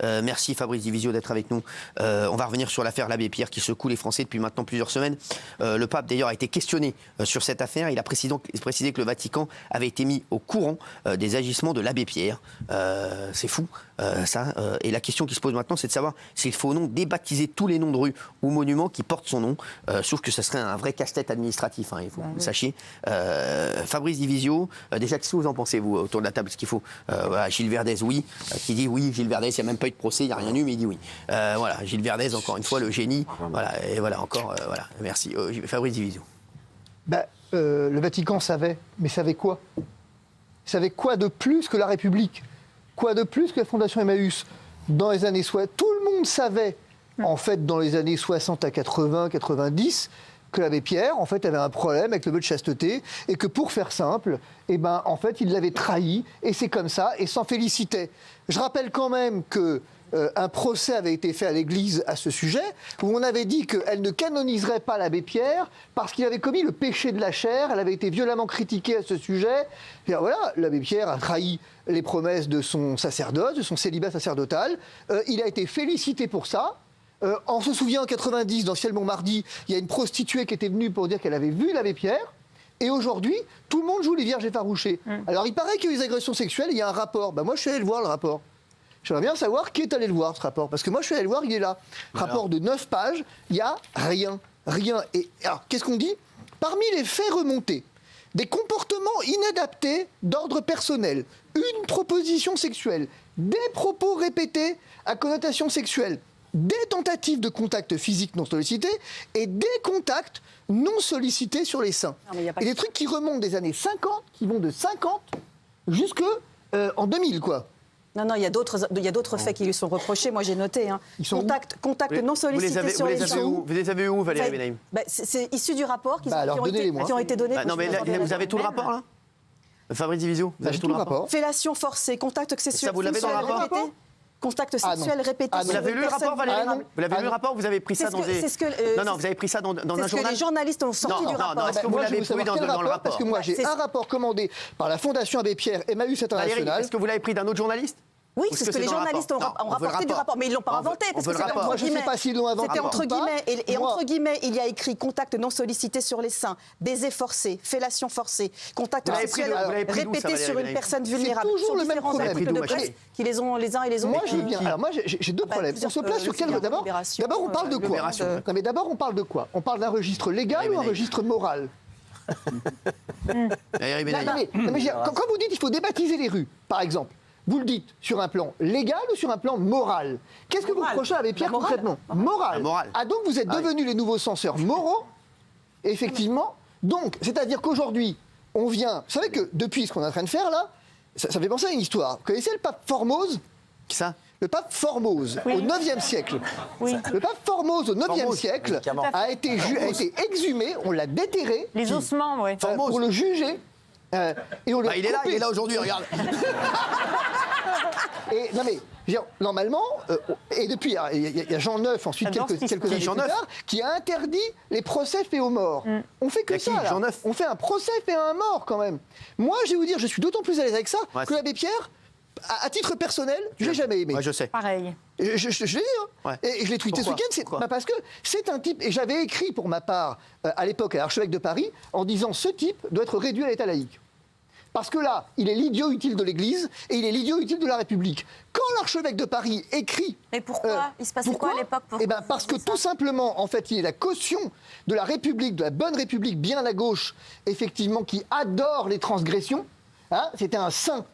Merci Fabrice Divisio d'être avec nous. On va revenir sur l'affaire l'abbé Pierre qui secoue les Français depuis maintenant plusieurs semaines. Le pape d'ailleurs a été questionné sur cette affaire. Il a précisé que le Vatican avait été mis au courant des agissements de l'abbé Pierre. C'est fou ça. Et la question qui se pose maintenant, c'est de savoir s'il faut ou non débaptiser tous les noms de rues ou monuments qui portent son nom. Sauf que ça serait un vrai casse-tête administratif, il faut que vous le sachiez. Fabrice Divisio, déjà, qu'est-ce que vous en pensez, vous, autour de la table? Ce qu'il faut voilà, Gilles Verdez, oui, qui dit oui, Gilles Verdez, il n'y a même pas eu de procès, il n'y a rien eu, mais il dit oui. Voilà, Gilles Verdez, encore une fois, le génie. Voilà, et voilà, encore, voilà, merci. Fabrice Divisio. Le Vatican savait, mais savait quoi? Savait quoi de plus que la République? Quoi de plus que la Fondation Emmaüs? Dans les années 60, tout le monde savait, en fait, dans les années 60 à 80, 90, que l'abbé Pierre, en fait, avait un problème avec le vœu de chasteté et que, pour faire simple, en fait, il l'avait trahi et c'est comme ça et s'en félicitait. Je rappelle quand même que un procès avait été fait à l'Église à ce sujet, où on avait dit qu'elle ne canoniserait pas l'abbé Pierre parce qu'il avait commis le péché de la chair. Elle avait été violemment critiquée à ce sujet. Et voilà, l'abbé Pierre a trahi les promesses de son sacerdoce, de son célibat sacerdotal. Il a été félicité pour ça. On se souvient en 90, dans Ciel Montmardi, il y a une prostituée qui était venue pour dire qu'elle avait vu l'abbé Pierre. Et aujourd'hui, tout le monde joue les vierges effarouchées. Alors il paraît qu'il y a eu des agressions sexuelles, il y a un rapport. Moi, je suis allé le voir, le rapport. J'aimerais bien savoir qui est allé le voir, ce rapport. Parce que moi, je suis allé le voir, il est là. Rapport de 9 pages, il n'y a rien. Rien. Et alors, qu'est-ce qu'on dit? Parmi les faits remontés, des comportements inadaptés d'ordre personnel, une proposition sexuelle, des propos répétés à connotation sexuelle, des tentatives de contact physique non sollicités et des contacts non sollicités sur les seins. Et des trucs qui remontent des années 50, qui vont de 50 jusqu'en 2000, quoi. Non, il y a d'autres faits qui lui sont reprochés. Moi, j'ai noté. Contact non sollicité sur les seins. Vous les avez où, Valérie Benaïm? C'est issu du rapport qui ont été donnés. Non, mais là, vous avez tout le rapport, là? Fabrice Divisio, vous avez tout le rapport? Fellation forcée, contact sexuel. Ça, vous l'avez dans le rapport? Contact sexuel répété. Vous l'avez lu le rapport, Valérie? Vous l'avez lu le rapport? Vous avez pris ça dans des... Non, vous avez pris ça dans un journal? C'est ce que les journalistes ont sorti du rapport. Non, est-ce que vous l'avez pris dans le rapport? Parce que moi, j'ai un rapport commandé par la Fondation Abbé Pierre Emmaüs International. Valérie, est-ce que vous l'avez pris d'un autre journaliste? Oui, c'est ce que les journalistes ont rapporté du rapport. Mais ils ne l'ont pas inventé. Parce que c'était moi, je ne sais pas s'ils l'ont inventé. C'était entre guillemets. Et entre guillemets, il y a écrit contact non sollicité sur les seins, baiser forcé, fellation forcée, contact sexuel répété sur une personne vulnérable. C'est toujours le même problème. Qui les ont les uns et les autres. Moi, j'ai deux problèmes. On se place sur quel... D'abord, on parle de quoi? Non, mais d'abord, on parle de quoi? On parle d'un registre légal ou un registre moral? Quand vous dites qu'il faut débaptiser les rues, par exemple, vous le dites sur un plan légal ou sur un plan moral? Qu'est-ce que vous reprochez à l'abbé Pierre concrètement? Moral. Ah, donc vous êtes devenus les nouveaux censeurs moraux, effectivement. Donc, c'est-à-dire qu'aujourd'hui, on vient... Vous savez que depuis ce qu'on est en train de faire là, ça fait penser à une histoire. Vous connaissez le pape Formose? Qui ça? Le pape Formose, au IXe siècle. Oui. Le pape Formose, au IXe siècle, a été exhumé, on l'a déterré. Les ossements, oui. Pour le juger. Et on il est là aujourd'hui, regarde. Et, non mais, normalement, et depuis, il y a Jean IX, ensuite quelques années plus tard, qui a interdit les procès faits aux morts. On fait que ça, là. Jean IX. On fait un procès fait à un mort, quand même. Moi, je vais vous dire, je suis d'autant plus à l'aise avec ça que l'abbé Pierre, à titre personnel, je l'ai jamais aimé. Ouais, je sais. Pareil. Je l'ai dit, hein. Ouais. Et je l'ai tweeté ce week-end, parce que c'est un type, et j'avais écrit pour ma part, à l'époque, à l'archevêque de Paris, en disant ce type doit être réduit à l'état laïque. Parce que là, il est l'idiot utile de l'Église et il est l'idiot utile de la République. Quand l'archevêque de Paris écrit... Mais pourquoi il se passait quoi à l'époque? Parce que tout simplement, en fait, il est la caution de la République, de la bonne République, bien à gauche, effectivement, qui adore les transgressions. Hein, c'était un saint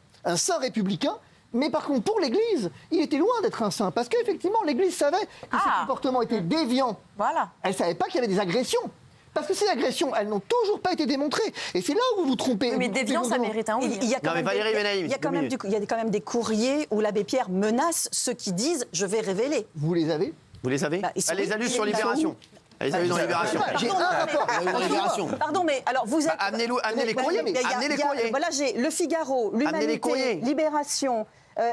républicain. Mais par contre, pour l'Église, il était loin d'être un saint. Parce qu'effectivement, l'Église savait que ses comportements étaient déviants. Voilà. Elle ne savait pas qu'il y avait des agressions. Parce que ces agressions, elles n'ont toujours pas été démontrées. Et c'est là où vous vous trompez. Oui, mais déviant, ça mérite un oui. Il y a quand même des courriers où l'abbé Pierre menace ceux qui disent « je vais révéler ». Vous les avez? Vous les avez? Elle les a lus sur Libération. Elle les a lus dans Libération. J'ai un rapport. Pardon, mais alors vous êtes... Amenez les courriers. Amenez les courriers. Voilà, j'ai Le Figaro, l'Humanité, Libération...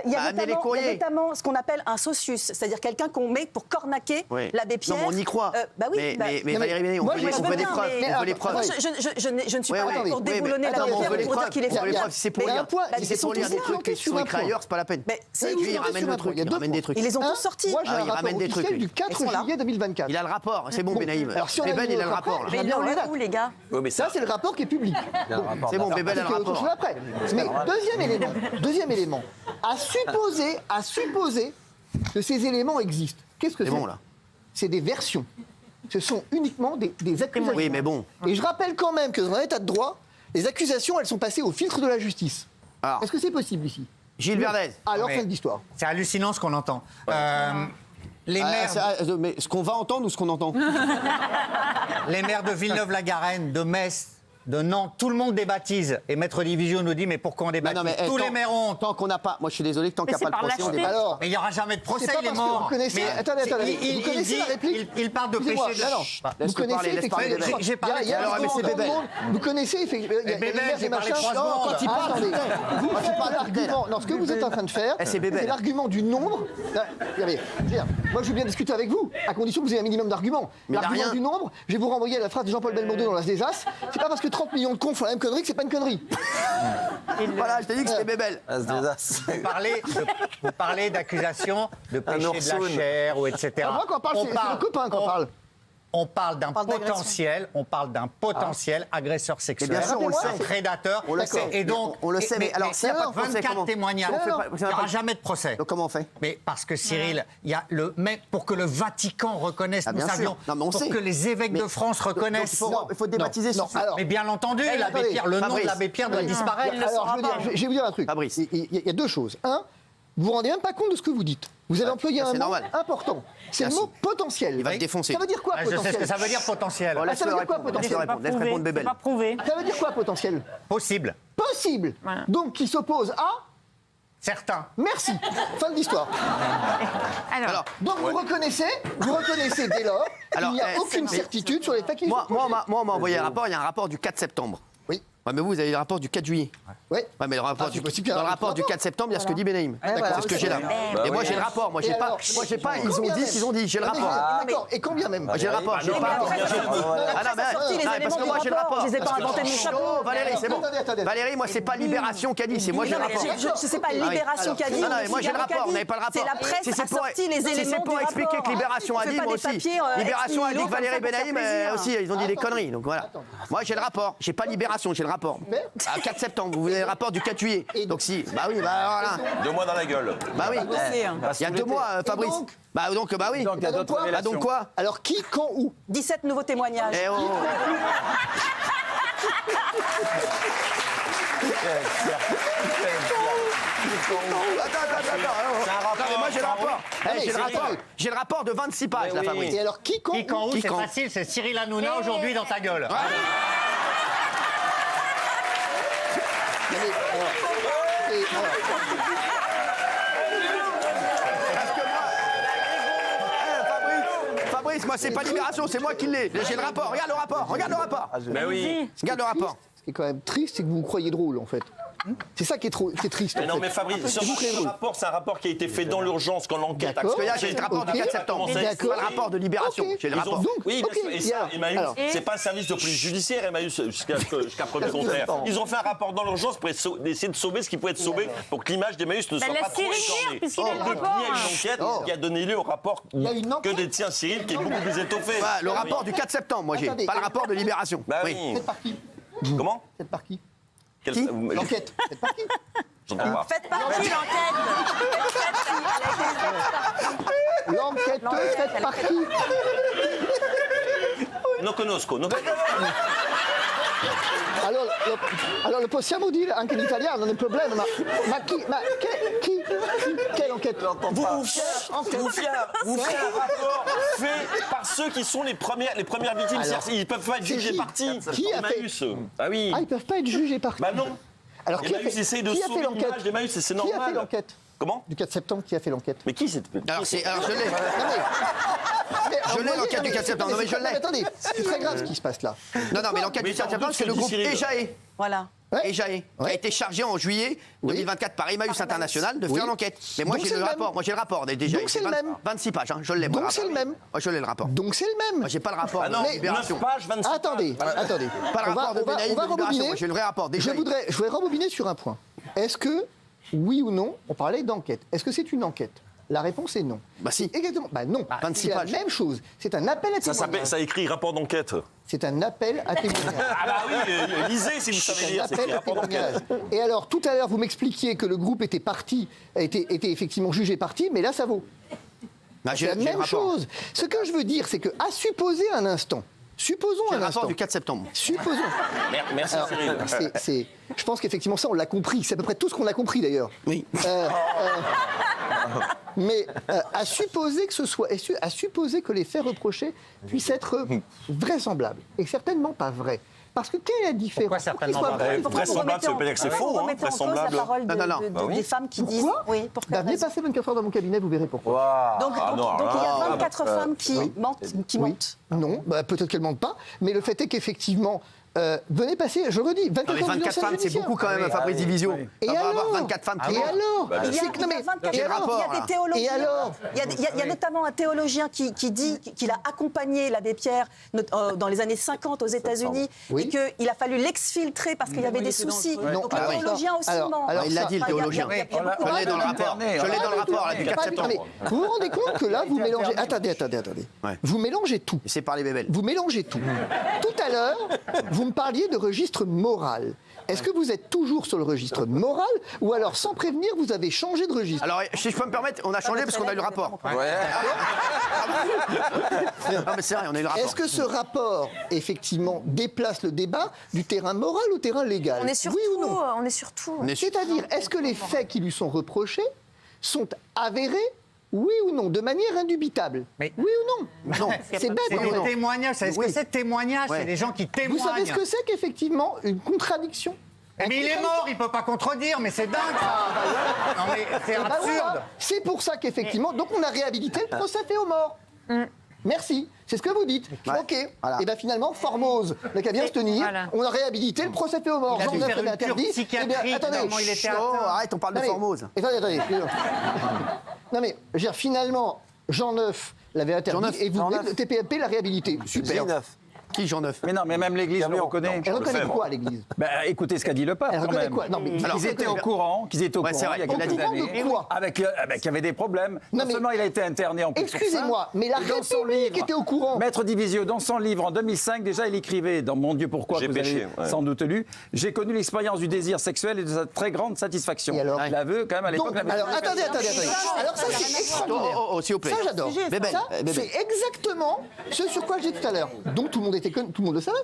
Il y a notamment ce qu'on appelle un socius, c'est-à-dire quelqu'un qu'on met pour cornaquer l'abbé Pierre. Non, on y croit. Mais Valérie Bénet, on veut des preuves. Je ne suis pas là pour déboulonner l'abbé Pierre pour dire qu'il est faux. C'est pour lire des trucs qui sont écrits ailleurs, c'est pas la peine. Lui, il ramène le truc, il ramène des trucs. Ils les ont tous sortis. Moi, j'ai un rapport officiel du 4 juillet 2024. Il a le rapport, c'est bon, Benaïm. Alors, si on a Bébel, il a le rapport. Mais ils l'ont où, les gars? Ça, c'est le rapport qui est public. C'est bon, Bébel a le rapport. Mais deuxième élément, à supposer que ces éléments existent. Qu'est-ce que c'est bon, là. C'est des versions. Ce sont uniquement des accusations. Oui, mais bon. Et je rappelle quand même que dans un état de droit, les accusations, elles sont passées au filtre de la justice. Est-ce que c'est possible ici? Gilles Verdez. Alors, fin de l'histoire. C'est hallucinant ce qu'on entend. Les maires... Mais ce qu'on va entendre ou ce qu'on entend? Les maires de Villeneuve-la-Garenne, de Metz, de Nantes, tout le monde débaptise. Et Maître Division nous dit, mais pourquoi on débaptise? Tous les maires ont... Tant qu'on n'a pas... Moi, je suis désolé, tant qu'il n'y a pas de procès, on débaptise. Alors, mais il n'y aura jamais de procès, il est mort. Vous connaissez... Attendez. Vous connaissez la réplique? Il parle de péché de... Vous connaissez effectivement... J'ai parlé de... Alors, mais c'est Bébel. Vous connaissez effectivement... Bébel, j'ai parlé 3 secondes. Quand il parle... Quand il parle d'argument... Non, ce que vous êtes en train de faire, c'est l'argument du nombre... Moi, je veux bien discuter avec vous, à condition que vous ayez un minimum d'arguments. L'argument du nombre, je vais vous renvoyer à la phrase de Jean-Paul Belmondo dans L'As des As. C'est pas parce que 30 millions de cons font la même connerie que c'est pas une connerie. Voilà, je t'ai dit que c'était Bébel. Vous parlez d'accusations de péché de la chair ou etc. Moi, quand on parle, c'est le copain qu'on parle. On parle d'un potentiel agresseur sexuel, bien sûr, on le sait. Prédateur. On le sait. Et donc, on le sait, mais alors, s'il n'y a pas de procès, 24 témoignages, il n'y aura jamais de procès. Donc comment on fait? Mais parce que Cyril, il y a pour que le Vatican reconnaisse, nous savions, pour que les évêques de France reconnaissent. Il faut débaptiser sur ça. Mais bien entendu, l'abbé Pierre, le nom de l'abbé Pierre doit disparaître. Alors, je vais vous dire un truc. Fabrice. Il y a deux choses. Un, vous vous rendez même pas compte de ce que vous dites. Vous avez employé un mot important. C'est le mot potentiel. Il va te défoncer. Ça veut dire quoi, potentiel? Je sais ce que ça veut dire, potentiel. Ça veut dire quoi, potentiel? Laisse répondre Bébel. C'est pas prouvé. Ça veut dire quoi, potentiel? Possible. Possible. Donc, qui s'oppose à... Certains. Merci. Fin de l'histoire. Alors, donc vous reconnaissez dès lors qu'il n'y a aucune certitude sur les faits qui sont posés. Moi, on m'a envoyé un rapport, il y a un rapport du 4 septembre. Oui. Ouais, mais vous avez le rapport du 4 juillet. Oui. Ouais, mais dans le rapport du 4 septembre, il y a ce que dit Benaïm. C'est ce que j'ai là. Et moi, j'ai le rapport. Moi, j'ai pas. Ils ont dit ce qu'ils ont dit. J'ai le rapport. D'accord. Et combien même? J'ai le rapport. J'ai pas. Parce que moi, j'ai le rapport. Je les ai pas inventés de mon chapeau. Valérie, c'est bon. Valérie, moi, c'est pas Libération qui a dit. C'est moi, j'ai le rapport. C'est pas Libération qui a dit. Non, mais moi, j'ai le rapport. On n'avait pas le rapport. C'est la presse a sorti les éléments. Si c'est pour expliquer que Libération a dit, moi aussi. Libération a dit que Valérie Benaïm aussi, ils ont dit des conneries. Donc voilà. Moi, j'ai le rapport. J'ai pas Libération, j'ai le rapport. 4 septembre, vous avez le rapport du 4 juillet. Donc si, bah oui, bah voilà. 2 mois dans la gueule. Bah oui. Il y a 2 mois, Fabrice. Bah donc, bah oui. Donc il y a d'autres révélations. Bah donc quoi? Alors qui, quand, où? 17 nouveaux témoignages. Eh oh. Attends, moi j'ai le rapport. J'ai le rapport de 26 pages, là, Fabrice. Et alors qui, quand, où? C'est facile, c'est Cyril Hanouna aujourd'hui dans ta gueule. Fabrice, moi c'est pas Libération, c'est moi qui l'ai. J'ai le rapport, regarde le rapport. Mais oui. Regarde le rapport. Ce qui est quand même triste, c'est que vous vous croyez drôle, en fait. C'est ça qui est triste. Mais non, mais Fabrice, ce rapport, c'est un rapport qui a été fait dans l'urgence, quand l'enquête a... Parce que là, j'ai le rapport du 4 septembre. C'est pas le rapport de Libération. J'ai le rapport. Oui, et ça, Emmaüs, c'est pas un service de police judiciaire, Emmaüs, jusqu'à preuve du contraire. Ils ont fait un rapport dans l'urgence pour essayer de sauver ce qui pouvait être sauvé pour que l'image d'Emmaüs ne soit pas trop écornée. puisqu'il est le Depuis, il y a une enquête qui a donné lieu au rapport que détient Cyril, qui est beaucoup plus étoffé. Le rapport du 4 septembre, moi j'ai. Pas le rapport de Libération. Bah oui. Faites par qui? Comment? Faites par qui? L'enquête. Faites par qui? J'entends pas. faites partie l'enquête. L'enquêteuse, faites par qui? Non conosco. Allora, possiamo dire anche in italiano, non è un problema, ma chi? Quelle enquête? Vous faites un rapport fait par ceux qui sont les premières victimes. Ils ne peuvent pas être jugés partis. Qui a fait? Ah oui. Ah, ils peuvent pas être jugés partis. Bah non. Alors qui a fait essaye de sauver l'image d'Emmaüs, c'est normal. Qui a fait l'enquête? Comment? Du 4 septembre, qui a fait l'enquête? Mais qui c'est? Alors je l'ai. Je l'ai l'enquête du 4 septembre. Non mais je l'ai. Attendez, c'est très grave ce qui se passe là. Non, mais l'enquête du 4 septembre, c'est le groupe Ejae. Voilà. et Jaé, qui a été chargé en juillet 2024 par Emmaüs International de faire l'enquête. Mais moi, j'ai le rapport. Moi, j'ai le rapport déjà. Donc c'est le même. 26 pages, je l'ai. Donc c'est le même. Moi, je l'ai le rapport. Donc c'est le même. Moi, j'ai pas le rapport. non, Libération. 9 pages, 26 Attendez. Pas le rapport de Benaïm de Libération. Moi, j'ai le vrai rapport. Déjà. Je voudrais rembobiner sur un point. Est-ce que, oui ou non, on parlait d'enquête. Est-ce que c'est une enquête? La réponse est non. Bah si. Exactement. Bah non. 26 c'est pages. la même chose. C'est un appel à témoignage. Ça écrit rapport d'enquête. C'est un appel à témoignage. Ah bah oui, lisez si vous savez lire, c'est écrit rapport d'enquête. Et alors, tout à l'heure, vous m'expliquiez que le groupe était effectivement jugé parti, mais là, ça vaut. C'est la même chose. Ce que je veux dire, c'est qu'à supposer un instant, supposons un instant. rapport du 4 septembre. Supposons. Merci Cyril. Je pense qu'effectivement, ça, on l'a compris. C'est à peu près tout ce qu'on a compris, d'ailleurs. Oui. Mais à supposer que les faits reprochés puissent être vraisemblables, et certainement pas vrais. Parce que quelle est la différence? Pourquoi certainement pas vrai? Vraisemblable, ça veut pas dire que c'est faux, hein. Vraisemblable. La parole des femmes qui disent. Oui, pourquoi venez passer 24 heures dans mon cabinet, vous verrez pourquoi. Donc il y a 24 femmes qui mentent. Non, peut-être qu'elles mentent pas, mais le fait est qu'effectivement, venez passer, je redis, 24 Non, mais heures 24 femmes, c'est beaucoup quand même, Fabrice Divisio. Et On va avoir alors 24 femmes qui Et mentent. alors Il y a 24 des théologiens. Et alors Il y a notamment un théologien qui dit qu'il a accompagné l'abbé Pierre dans les années 50 aux États-Unis et qu'il a fallu l'exfiltrer parce qu'il y avait des soucis. Donc le théologien aussi ment. Alors il l'a dit, le théologien. Je l'ai dans le rapport. Je l'ai dans le rapport, là, du 4 septembre. Vous vous rendez compte que là, vous mélangez... Attendez. Ouais. Vous mélangez tout. C'est par les bébelles. Vous mélangez tout. Tout à l'heure, vous me parliez de registre moral. Est-ce que vous êtes toujours sur le registre moral ou alors, sans prévenir, vous avez changé de registre? Alors, si je peux me permettre, on a changé parce qu'on a eu le rapport. Non, mais c'est vrai, on a eu le rapport. Est-ce que ce rapport, effectivement, déplace le débat du terrain moral au terrain légal? On est sur oui tout, ou non? on est sur tout. C'est-à-dire, est-ce que les faits qui lui sont reprochés sont avérés? Oui ou non, de manière indubitable? Mais- Oui ou non? Non, c'est bête. C'est non. des témoignages. Vous savez ce que c'est, témoignage? C'est des gens qui Vous témoignent. savez ce que c'est qu'effectivement une contradiction? Mais il est mort, il peut pas contredire, mais c'est dingue. Non mais c'est Eh ben absurde. voilà. C'est pour ça qu'effectivement, donc on a réhabilité le procès fait aux morts. Merci, c'est ce que vous dites. Ouais. Ok. Voilà. Et bien finalement, Formose n'a qu'à bien se tenir. Voilà. On a réhabilité le procès fait aux morts. Il a dû Jean faire Neuf une avait cure interdit. psychiatrique, tellement il était Oh, atteint. arrête, on parle de Non, mais- Formose. Attendez. Non mais, je veux dire, finalement, Jean Neuf l'avait interdit Jean Neuf. et vous, Jean le TPMP l'a réhabilité. Super. Qui, Jean Neuf? Mais non, mais même l'Église le reconnaît. Elle reconnaît quoi, l'Église? Écoutez ce qu'a dit le pape, Elle quand reconnaît même. quoi? Non, mais Qu'ils étaient au courant, Ouais, c'est vrai, il y a il a quelques dit. Au courant années. de quoi? Qu'il y avait des problèmes. Non, Non mais- seulement il a été interné en plus. pour ça, Excusez-moi, mais la et dans son République livre, était au courant. Maître Divisio, dans son livre en 2005, déjà il écrivait dans Mon Dieu pourquoi, J'ai que vous péché, avez ouais. sans doute lu, j'ai connu l'expérience du désir sexuel et de sa très grande satisfaction. Et alors L'aveu, quand même, à l'époque, Donc, l'avait alors, jamais attendez. fait. Alors ça, c'est extraordinaire. Oh, s'il vous plaît. Ça, j'adore. Bébel, Ça, Bébel. c'est exactement ce sur quoi j'ai dit tout à l'heure. Donc tout le monde le savait.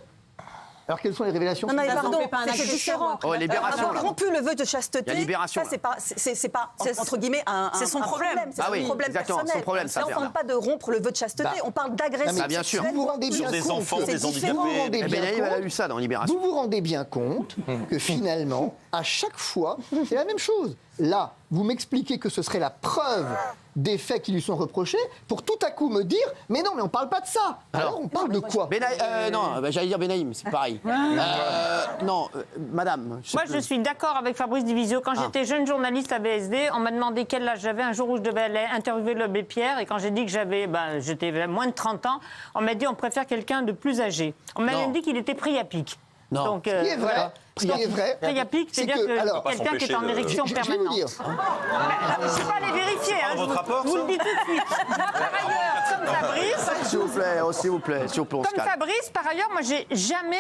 Alors quelles sont les révélations? Non, mais Ça, pardon, on fait pas un c'est accessoire. différent. Oh, Libération, Avoir là. rompu le vœu de chasteté, Il y a Libération, ça, c'est pas entre guillemets un c'est son problème. C'est Ah son oui, problème exactement, personnel. son problème, ça, Là, on parle Bernard. pas de rompre le vœu de chasteté, on parle d'agression Ah, bien sûr. sexuelle. Vous vous rendez Sur bien des compte enfants, que- des vous vous handicapés. rendez Eh bien ben, elle a compte- lu ça dans Libération. Vous vous rendez bien compte que finalement, à chaque fois, c'est la même chose. Là, vous m'expliquez que ce serait la preuve des faits qui lui sont reprochés pour tout à coup me dire « Mais non, mais on parle pas de ça !» Alors on parle de quoi? Non, j'allais dire Benaïm, c'est pareil. Non, madame. Moi, je suis d'accord avec Fabrice Divisio. Quand j'étais jeune journaliste à BSD, on m'a demandé quel âge j'avais un jour où je devais aller interviewer l'abbé Pierre. Et quand j'ai dit que j'étais moins de 30 ans, on m'a dit on préfère quelqu'un de plus âgé. On m'a Non. même dit qu'il était priapique. Non. Donc, Ce qui est vrai, ce qui est vrai, Priapique, c'est c'est-à-dire que, alors, quelqu'un qui est en s'empêcher de- érection je vais vous permanente. dire. Je ne vais pas aller vérifier. pas dans votre rapport, je vous ça le dis tout de suite. Par ailleurs, comme Fabrice, S'il vous plaît, s'il vous plaît, on se comme calme. Fabrice, par ailleurs, moi, j'ai jamais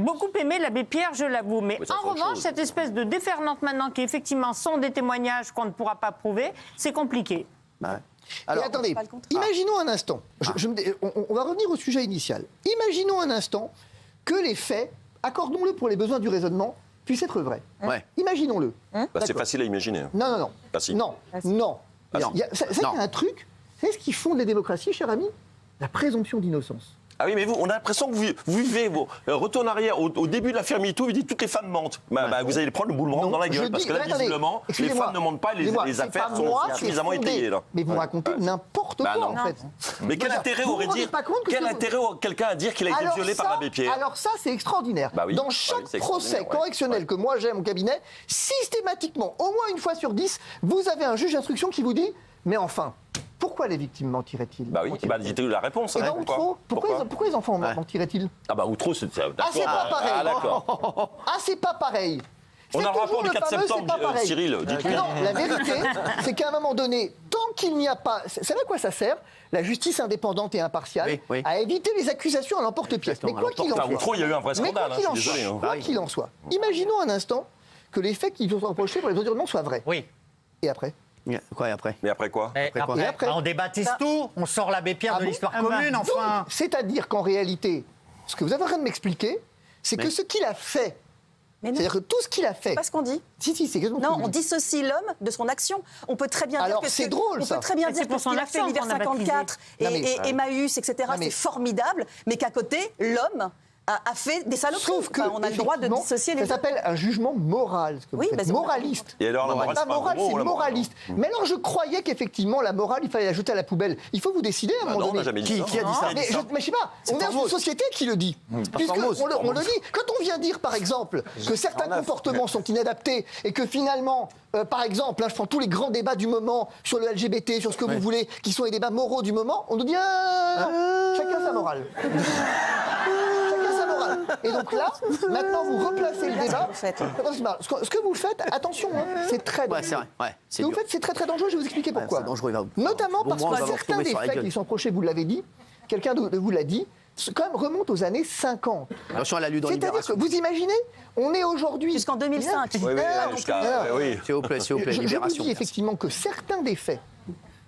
beaucoup aimé l'abbé Pierre, je l'avoue. Mais Oui, ça, en c'est autre revanche, chose. cette espèce de déferlante maintenant, qui effectivement sont des témoignages qu'on ne pourra pas prouver, c'est compliqué. Ouais. Et Alors, attendez, imaginons un instant, on va revenir au sujet initial. Imaginons un instant que les faits, accordons-le pour les besoins du raisonnement, puissent être vrais. ouais. Imaginons-le. C'est facile à imaginer. Non. Ah, si. Non. Ah, si. Il y a un truc, c'est ce qui fonde les démocraties, cher ami? La présomption d'innocence. Ah oui, mais vous, on a l'impression que vous vivez vos retour en arrière. Au début de l'affaire MeToo, vous dites toutes les femmes mentent. Vous allez prendre le boomerang dans la gueule. Parce que là, visiblement, les femmes ne mentent pas, les affaires sont suffisamment étayées. Là. Mais vous racontez n'importe quoi, en fait. Mais quel intérêt aurait quelqu'un à dire qu'il a été violé par l'abbé Pierre? Alors ça, c'est extraordinaire. Dans chaque procès correctionnel que moi j'ai à mon cabinet, systématiquement, au moins une fois sur 10, vous avez un juge d'instruction qui vous dit « Mais enfin, pourquoi les victimes mentiraient-ils » Bah oui, j'ai eu la réponse. Et dans Outreau, pourquoi les enfants mentiraient-ils? Ah bah Outreau, c'est... Ah, c'est pas pareil. Ah d'accord. Ah, c'est pas pareil. On a le rapport du 4 septembre, Cyril, dites-lui. Non, la vérité, c'est qu'à un moment donné, tant qu'il n'y a pas... Vous savez à quoi ça sert? La justice indépendante et impartiale, à éviter les accusations à l'emporte-pièce. Mais quoi qu'il en soit... Outreau, il y a eu un vrai scandale, quoi qu'il en soit, imaginons un instant que les faits qui nous sont reprochés pour les environnements soient vrais. Oui. Et après? Quoi, et après? Mais après quoi? Après on débaptise tout, on sort l'abbé Pierre de l'histoire commune, enfin. C'est-à-dire qu'en réalité, ce que vous avez en train de m'expliquer, c'est que ce qu'il a fait, c'est-à-dire que tout ce qu'il a fait... C'est pas ce qu'on dit. Si, c'est exactement Non, on dissocie l'homme de son action. On peut très bien dire que c'est drôle, on ça. peut très bien dire que ce qu'il a fait l'hiver 54 et Emmaüs, etc., c'est formidable, mais qu'à côté, l'homme a fait des saloperies. Sauf que, on a le droit de dissocier les deux. Ça s'appelle un jugement moral, ce que vous faites. Moraliste. Et alors, la morale, c'est moraliste. Mais alors, je croyais qu'effectivement, la morale, il fallait la jeter à la poubelle. Il faut vous décider à un moment donné. On n'a jamais dit ça. Qui a dit ça? Mais je sais pas, on est dans une société qui le dit. On le dit. Quand on vient dire, par exemple, que certains comportements sont inadaptés et que finalement, par exemple, je prends tous les grands débats du moment sur le LGBT, sur ce que vous voulez, qui sont les débats moraux du moment, on nous dit chacun sa morale. Et donc là, maintenant vous replacez le débat. Ce que vous faites, attention, c'est très dangereux. C'est vrai. Ce que vous faites, c'est très très dangereux, je vais vous expliquer pourquoi. C'est dangereux, Notamment parce que certains des faits qui sont reprochés, vous l'avez dit, quelqu'un de vous l'a dit, quand même remonte aux années 50. Attention à la lutte dans C'est-à-dire que vous imaginez, on est aujourd'hui... Jusqu'en 2005. S'il vous plaît, Je vous dis effectivement que certains des faits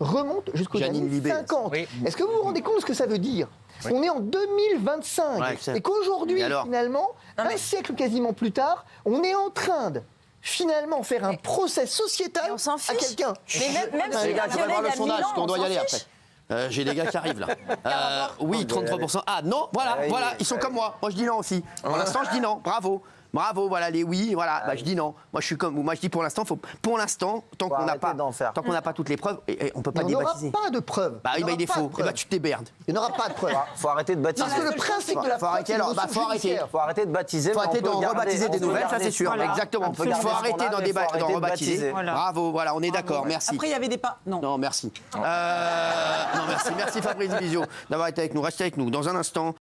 remontent jusqu'aux années 50. Est-ce que vous vous rendez compte de ce que ça veut dire? On est en 2025 et qu'aujourd'hui, finalement, un siècle quasiment plus tard, on est en train de finalement faire un procès sociétal à quelqu'un. Mais même si il a violé il y a 1000 ans, on doit y aller après. J'ai des gars qui arrivent là. Oui, 33%. Ah non, voilà, ils sont comme moi. Moi je dis non aussi. Pour l'instant, je dis non. Bravo, voilà les oui, voilà. Je dis non. Moi je suis comme vous. Moi je dis pour l'instant, tant qu'on n'a pas toutes les preuves, on peut pas débaptiser. Il n'y aura pas de preuves. Il est faux. Tu t'héberdes. Il n'y aura pas de preuves. Faut arrêter de baptiser. Parce que le principe de la preuve, c'est faut arrêter de baptiser. Faut arrêter d'en rebaptiser des nouvelles, ça c'est sûr. Exactement. Il faut arrêter d'en rebaptiser. Bravo, voilà, on est d'accord. Merci. Après, il y avait des pas. Non, merci. Merci Fabrice Divizio d'avoir été avec nous. Restez avec nous. Dans un instant,